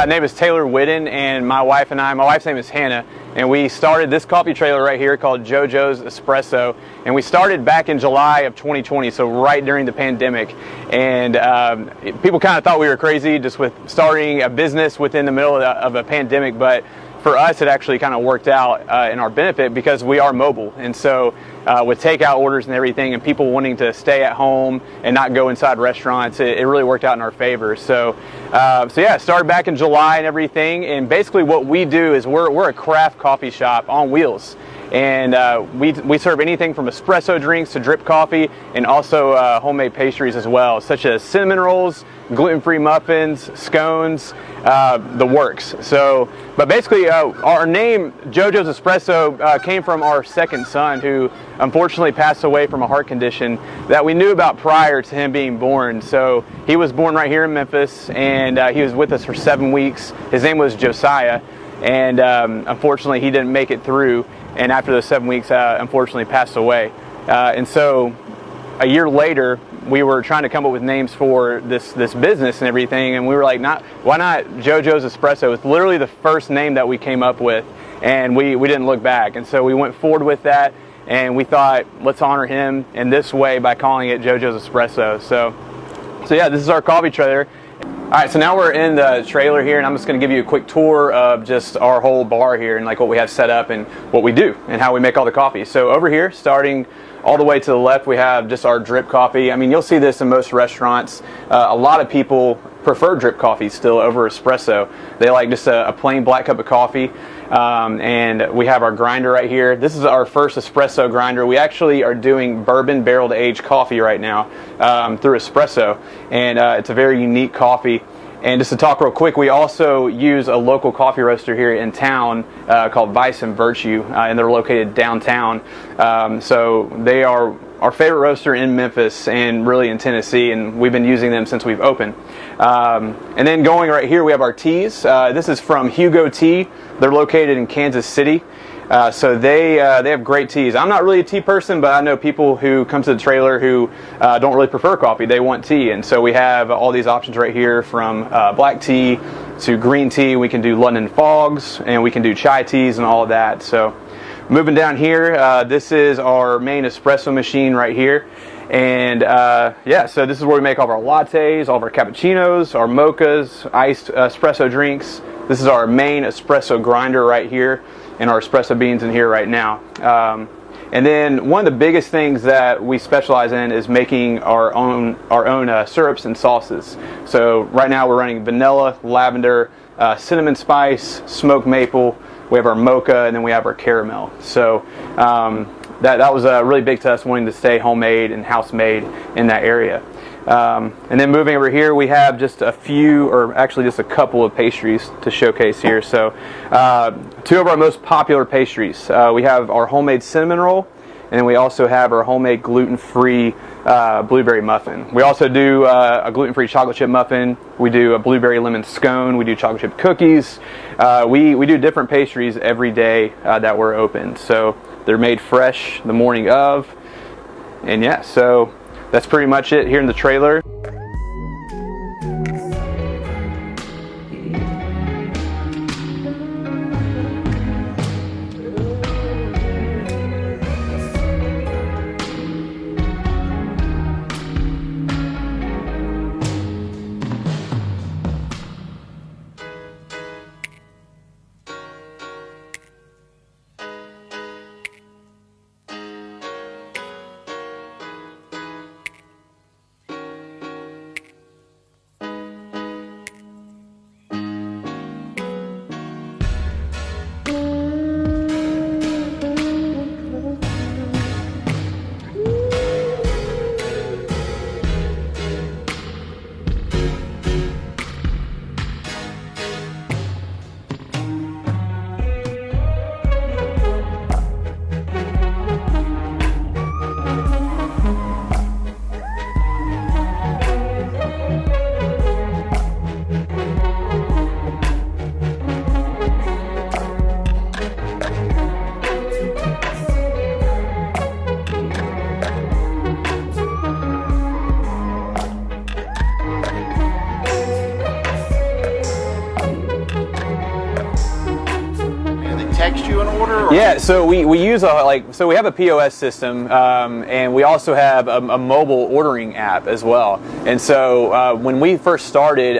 name is Taylor Whiddon, and my wife's name is Hannah, and we started this coffee trailer right here called JoJo's Espresso, and we started back in July of 2020, so right during the pandemic. And people kind of thought we were crazy just with starting a business within the middle of a pandemic, but for us it actually kind of worked out in our benefit because we are mobile. And so with takeout orders and everything and people wanting to stay at home and not go inside restaurants, it really worked out in our favor. So yeah, started back in July and everything, and basically what we do is we're a craft coffee shop on wheels. And we serve anything from espresso drinks to drip coffee, and also homemade pastries as well, such as cinnamon rolls, gluten-free muffins, scones, the works. So, but basically our name JoJo's Espresso came from our second son, who unfortunately passed away from a heart condition that we knew about prior to him being born. So he was born right here in Memphis, and he was with us for 7 weeks. His name was Josiah, and unfortunately he didn't make it through, and after those 7 weeks unfortunately passed away. And so a year later we were trying to come up with names for this business and everything, and we were like, why not JoJo's Espresso? It's literally the first name that we came up with, and we didn't look back. And so we went forward with that, and we thought, let's honor him in this way by calling it JoJo's Espresso. So yeah, this is our coffee trailer. All right, so now we're in the trailer here, and I'm just going to give you a quick tour of just our whole bar here and like what we have set up and what we do and how we make all the coffee. So over here, starting all the way to the left, we have just our drip coffee. I mean, you'll see this in most restaurants. A lot of people prefer drip coffee still over espresso. They like just a plain black cup of coffee. And we have our grinder right here. This is our first espresso grinder. We actually are doing bourbon barrel aged coffee right now through espresso, and it's a very unique coffee. And just to talk real quick, we also use a local coffee roaster here in town called Vice and Virtue, and they're located downtown. So they are our favorite roaster in Memphis and really in Tennessee, and we've been using them since we've opened. And then going right here, we have our teas. This is from Hugo Tea. They're located in Kansas City. So they have great teas. I'm not really a tea person, but I know people who come to the trailer who don't really prefer coffee. They want tea, and so we have all these options right here, from black tea to green tea. We can do London fogs, and we can do chai teas and all of that. So moving down here, this is our main espresso machine right here. And yeah, so this is where we make all of our lattes, all of our cappuccinos, our mochas, iced espresso drinks. This is our main espresso grinder right here, and our espresso beans in here right now. And then one of the biggest things that we specialize in is making our own syrups and sauces. So right now we're running vanilla, lavender, cinnamon spice, smoked maple. We have our mocha, and then we have our caramel. So that was really big to us, wanting to stay homemade and house-made in that area. And then moving over here, we have just a few, or actually just a couple of pastries to showcase here. So two of our most popular pastries. We have our homemade cinnamon roll, and then we also have our homemade gluten-free blueberry muffin. We also do a gluten-free chocolate chip muffin. We do a blueberry lemon scone. We do chocolate chip cookies. We do different pastries every day that we're open. So they're made fresh the morning of. And yeah, so that's pretty much it here in the trailer. order? Or Yeah, so we use so we have a POS system, and we also have a mobile ordering app as well. And so when we first started,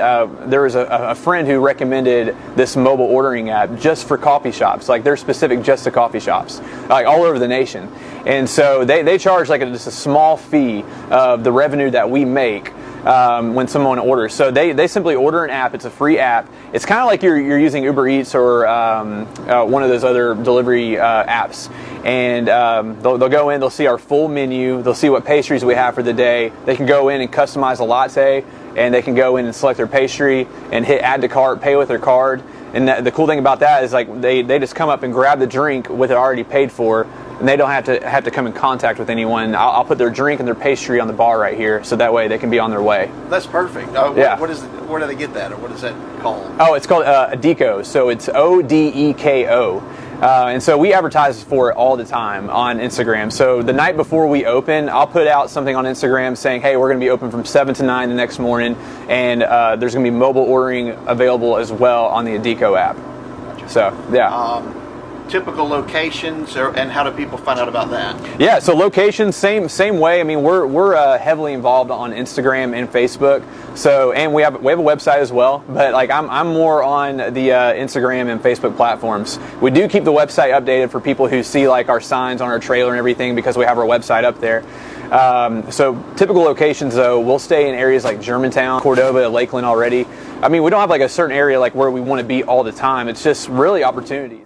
there was a friend who recommended this mobile ordering app just for coffee shops. Like they're specific just to coffee shops, like all over the nation. And so they charge like just a small fee of the revenue that we make when someone orders. So they simply order an app. It's a free app. It's kind of like you're using Uber Eats or one of those other delivery apps. And they'll go in, they'll see our full menu, they'll see what pastries we have for the day. They can go in and customize a latte, and they can go in and select their pastry and hit add to cart, pay with their card. And the cool thing about that is like they just come up and grab the drink with it already paid for, and they don't have to come in contact with anyone. I'll put their drink and their pastry on the bar right here, so that way they can be on their way. That's perfect. Yeah. Where do they get that, or what is that called? Oh, it's called Odeko. So it's Odeko. And so we advertise for it all the time on Instagram. So the night before we open, I'll put out something on Instagram saying, hey, we're going to be open from 7 to 9 the next morning, and there's going to be mobile ordering available as well on the Odeko app. Gotcha. So, yeah. Typical locations, and how do people find out about that? Yeah, so locations, same way. I mean, we're heavily involved on Instagram and Facebook. So, and we have a website as well. But like I'm more on the Instagram and Facebook platforms. We do keep the website updated for people who see like our signs on our trailer and everything, because we have our website up there. So typical locations though, we'll stay in areas like Germantown, Cordova, Lakeland already. I mean, we don't have like a certain area like where we want to be all the time. It's just really opportunities.